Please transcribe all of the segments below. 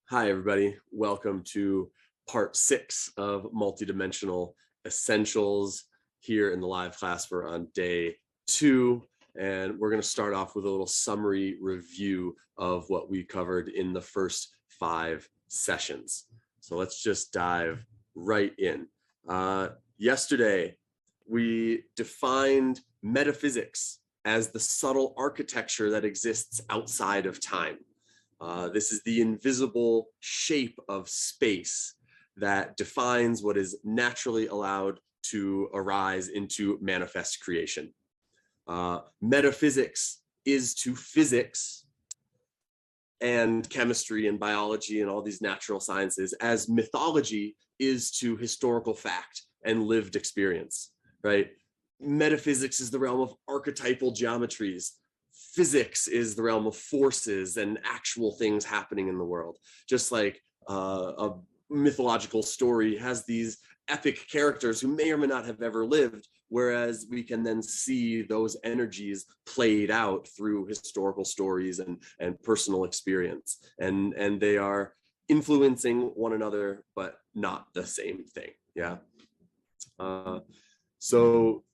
Hi, everybody. Welcome to part 6 of Multidimensional Essentials here in the live class. We're on day 2, and we're going to start off with a little summary review of what we covered in the first 5 sessions. So let's just dive right in. Yesterday, we defined metaphysics as the subtle architecture that exists outside of time. This is the invisible shape of space that defines what is naturally allowed to arise into manifest creation. Metaphysics is to physics and chemistry and biology and all these natural sciences as mythology is to historical fact and lived experience, right? Metaphysics is the realm of archetypal geometries. Physics is the realm of forces and actual things happening in the world. Just like a mythological story has these epic characters who may or may not have ever lived, whereas we can then see those energies played out through historical stories and personal experience. And they are influencing one another, but not the same thing. Yeah. So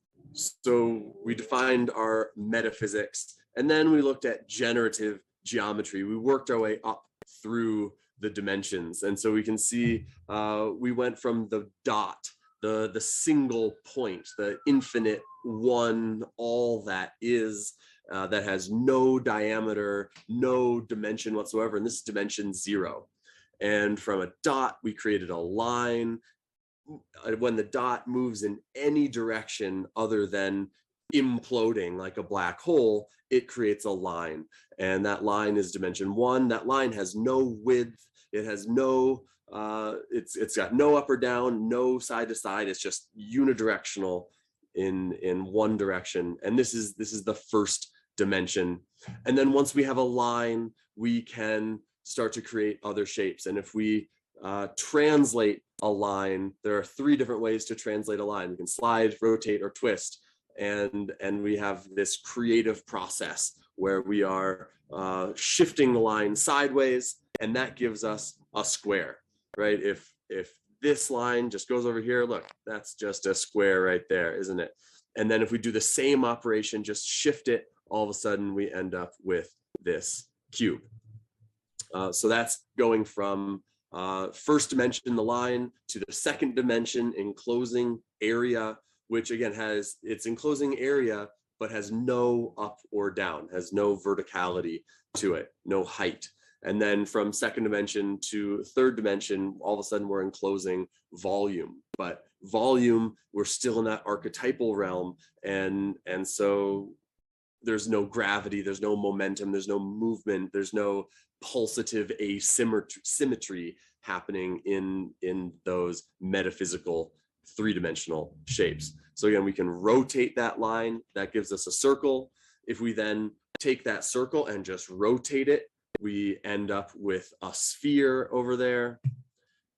we defined our metaphysics, and then we looked at generative geometry. We worked our way up through the dimensions. And so we can see we went from the dot, the single point, the infinite one, all that is, that has no diameter, no dimension whatsoever. And this is dimension 0. And from a dot, we created a line. When the dot moves in any direction other than imploding like a black hole, it creates a line, and that line is dimension 1. That line has no width, it has no it's got no up or down, no side to side. It's just unidirectional in one direction, and this is the first dimension. And then once we have a line, we can start to create other shapes. And if we translate a line, there are 3 different ways to translate a line. We can slide, rotate, or twist. And we have this creative process where we are shifting the line sideways, and that gives us a square, right? If this line just goes over here, look, that's just a square right there, isn't it? And then if we do the same operation, just shift it, all of a sudden we end up with this cube. So that's going from first dimension, the line, to the second dimension, enclosing area, which again has its enclosing area, but has no up or down, has no verticality to it, no height. And then from second dimension to third dimension, all of a sudden we're enclosing volume. But volume, we're still in that archetypal realm. And so there's no gravity, there's no momentum, there's no movement, there's no pulsative asymmetry happening in those metaphysical 3-dimensional shapes. So again, we can rotate that line, that gives us a circle. If we then take that circle and just rotate it, we end up with a sphere over there.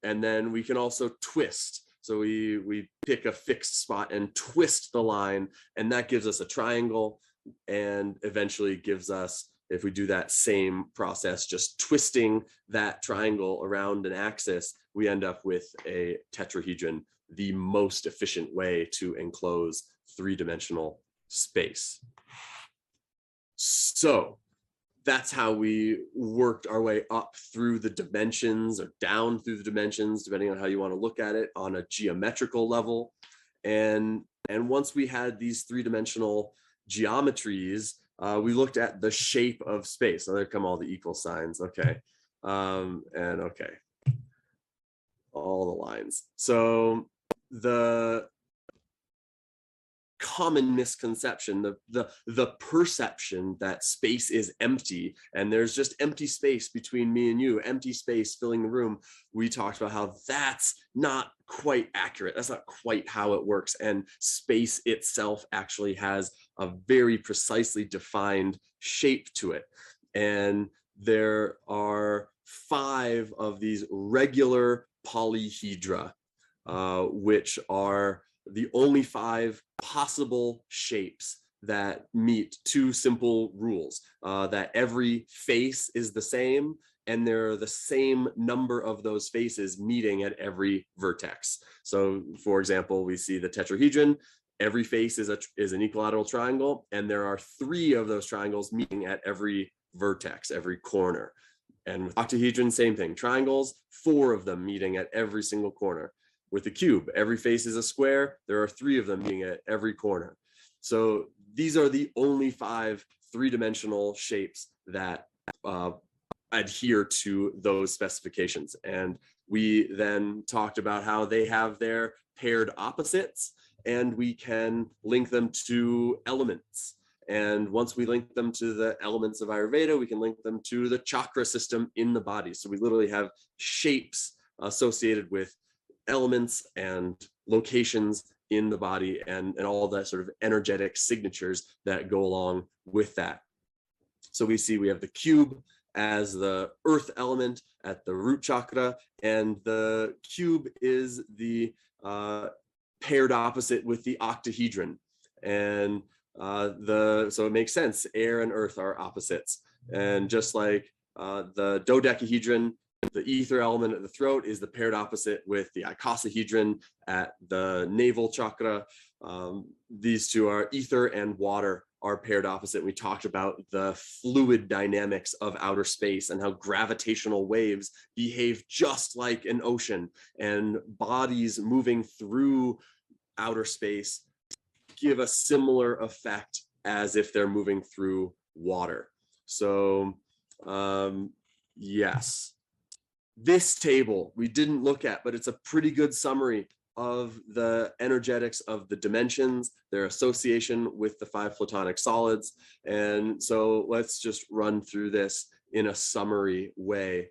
And then we can also twist. So we pick a fixed spot and twist the line, and that gives us a triangle, and eventually gives us, if we do that same process, just twisting that triangle around an axis, we end up with a tetrahedron, the most efficient way to enclose 3-dimensional space. So that's how we worked our way up through the dimensions, or down through the dimensions, depending on how you want to look at it, on a geometrical level. And once we had these 3-dimensional geometries, we looked at the shape of space. So there come all the equal signs. Okay. And okay. All the lines. So the common misconception, the perception that space is empty and there's just empty space between me and you, empty space filling the room, we talked about how that's not quite accurate. That's not quite how it works. And space itself actually has a very precisely defined shape to it. And there are 5 of these regular polyhedra, which are the only 5 possible shapes that meet 2 simple rules, that every face is the same and there are the same number of those faces meeting at every vertex. So for example, we see the tetrahedron, every face is an equilateral triangle, and there are 3 of those triangles meeting at every vertex, every corner. And with octahedron, same thing, triangles, 4 of them meeting at every single corner. With the cube, every face is a square, there are 3 of them meeting at every corner. So these are the only 5 3-dimensional shapes that adhere to those specifications. And we then talked about how they have their paired opposites, and we can link them to elements. And once we link them to the elements of Ayurveda, we can link them to the chakra system in the body. So we literally have shapes associated with elements and locations in the body, and all the sort of energetic signatures that go along with that. So we have the cube as the earth element at the root chakra, and the cube is the paired opposite with the octahedron. And so it makes sense, air and earth are opposites. And just like the dodecahedron, the ether element at the throat is the paired opposite with the icosahedron at the navel chakra. These two are ether and water are paired opposite. We talked about the fluid dynamics of outer space and how gravitational waves behave just like an ocean, and bodies moving through outer space give a similar effect as if they're moving through water. So yes, this table we didn't look at, but it's a pretty good summary of the energetics of the dimensions, their association with the 5 platonic solids. And so let's just run through this in a summary way.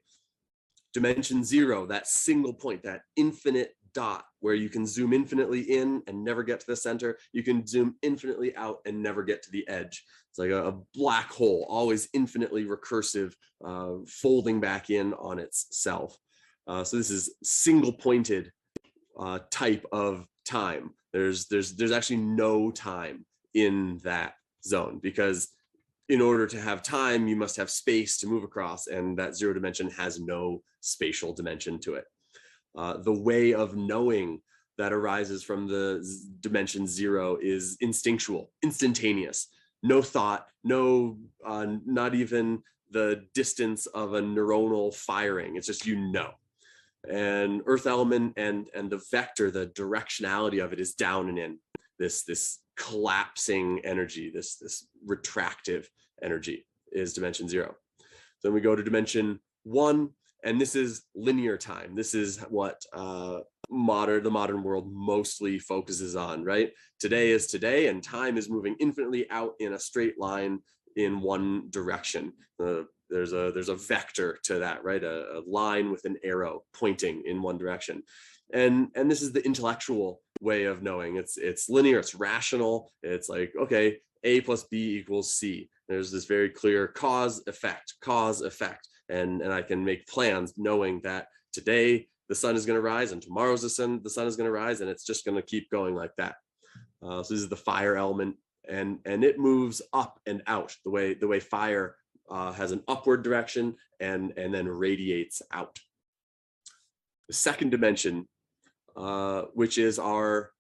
Dimension 0, that single point, that infinite dot where you can zoom infinitely in and never get to the center. You can zoom infinitely out and never get to the edge. It's like a black hole, always infinitely recursive, folding back in on itself. So this is single pointed type of time. There's actually no time in that zone, because in order to have time, you must have space to move across, and that 0 dimension has no spatial dimension to it. The way of knowing that arises from the dimension 0 is instinctual, instantaneous, no thought, no, not even the distance of a neuronal firing. It's just, and earth element and the vector, the directionality of it is down and in, this collapsing energy, this retractive energy is dimension 0. Then we go to dimension 1, and this is linear time. This is what the modern world mostly focuses on, right? Today is today, and time is moving infinitely out in a straight line in one direction. There's a vector to that, right? A line with an arrow pointing in one direction. And this is the intellectual way of knowing. It's linear, it's rational. It's like, okay, A plus B equals C. There's this very clear cause, effect, and I can make plans knowing that today the sun is going to rise, and tomorrow's the sun is going to rise, and it's just going to keep going like that. So this is the fire element, and it moves up and out the way fire has an upward direction and then radiates out. The second dimension, which is our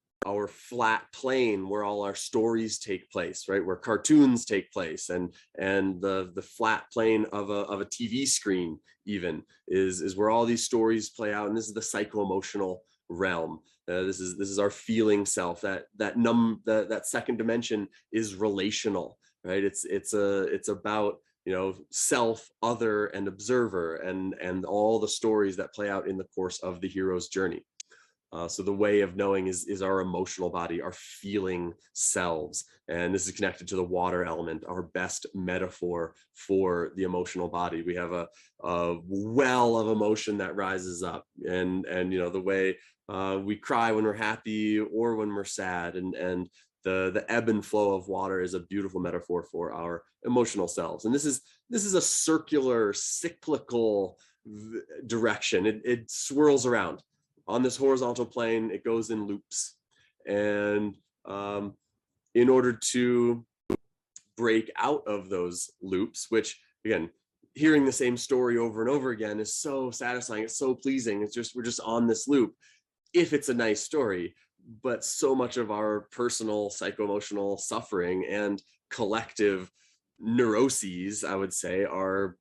flat plane where all our stories take place, right? Where cartoons take place, and the flat plane of a TV screen even is where all these stories play out. And this is the psycho-emotional realm. This is our feeling self. That second dimension is relational, right? It's about self, other, and observer, and all the stories that play out in the course of the hero's journey. So the way of knowing is our emotional body, our feeling selves. And this is connected to the water element, our best metaphor for the emotional body. We have a well of emotion that rises up, and the way we cry when we're happy or when we're sad, and the ebb and flow of water is a beautiful metaphor for our emotional selves. And this is a circular, cyclical direction. It swirls around. On this horizontal plane, it goes in loops. And in order to break out of those loops, which again, hearing the same story over and over again is so satisfying. It's so pleasing. It's just, we're just on this loop if it's a nice story. But so much of our personal psycho-emotional suffering and collective neuroses, I would say, are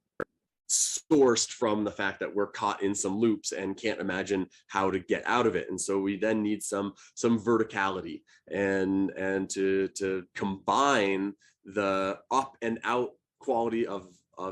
sourced from the fact that we're caught in some loops and can't imagine how to get out of it. And so we then need some verticality and to combine the up and out quality of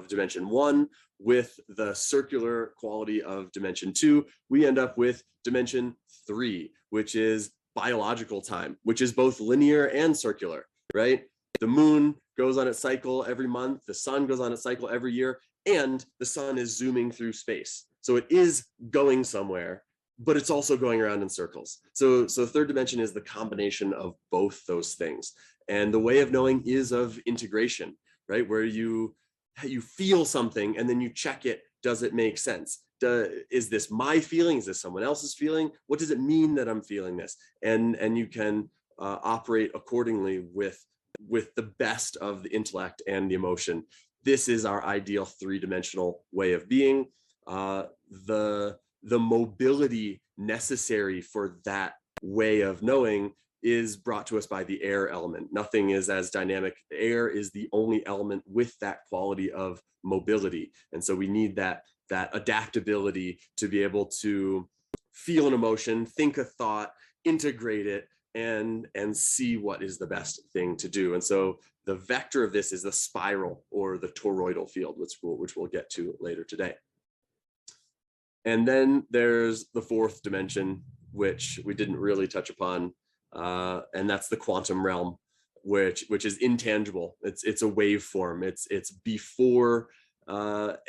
dimension 1 with the circular quality of dimension 2. We end up with dimension 3, which is biological time, which is both linear and circular, right? The moon goes on its cycle every month, the sun goes on its cycle every year, and the sun is zooming through space. So it is going somewhere, but it's also going around in circles. So third dimension is the combination of both those things. And the way of knowing is of integration, right? Where you feel something and then you check it, does it make sense? Is this my feeling? Is this someone else's feeling? What does it mean that I'm feeling this? And you can operate accordingly with the best of the intellect and the emotion. This is our ideal three-dimensional way of being. The mobility necessary for that way of knowing is brought to us by the air element. Nothing is as dynamic. Air is the only element with that quality of mobility. And so we need that adaptability to be able to feel an emotion, think a thought, integrate it, and see what is the best thing to do. And so the vector of this is the spiral or the toroidal field, which we'll get to later today. And then there's the fourth dimension, which we didn't really touch upon, and that's the quantum realm, which is intangible. It's a waveform. It's before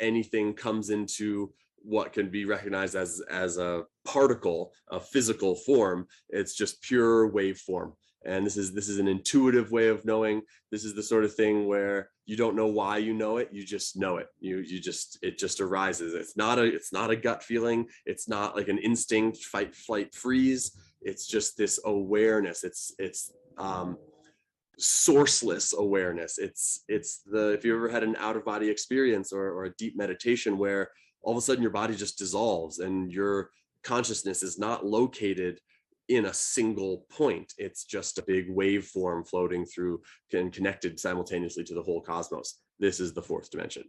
anything comes into what can be recognized as a particle, a physical form. It's just pure waveform. And this is an intuitive way of knowing. This is the sort of thing where you don't know why you know it, you just know it. It just arises. It's not a gut feeling. It's not like an instinct, fight, flight, freeze. It's just this awareness. It's sourceless awareness. It's if you ever had an out-of-body experience or a deep meditation where all of a sudden your body just dissolves and your consciousness is not located in a single point. It's just a big waveform floating through and connected simultaneously to the whole cosmos. This is the fourth dimension.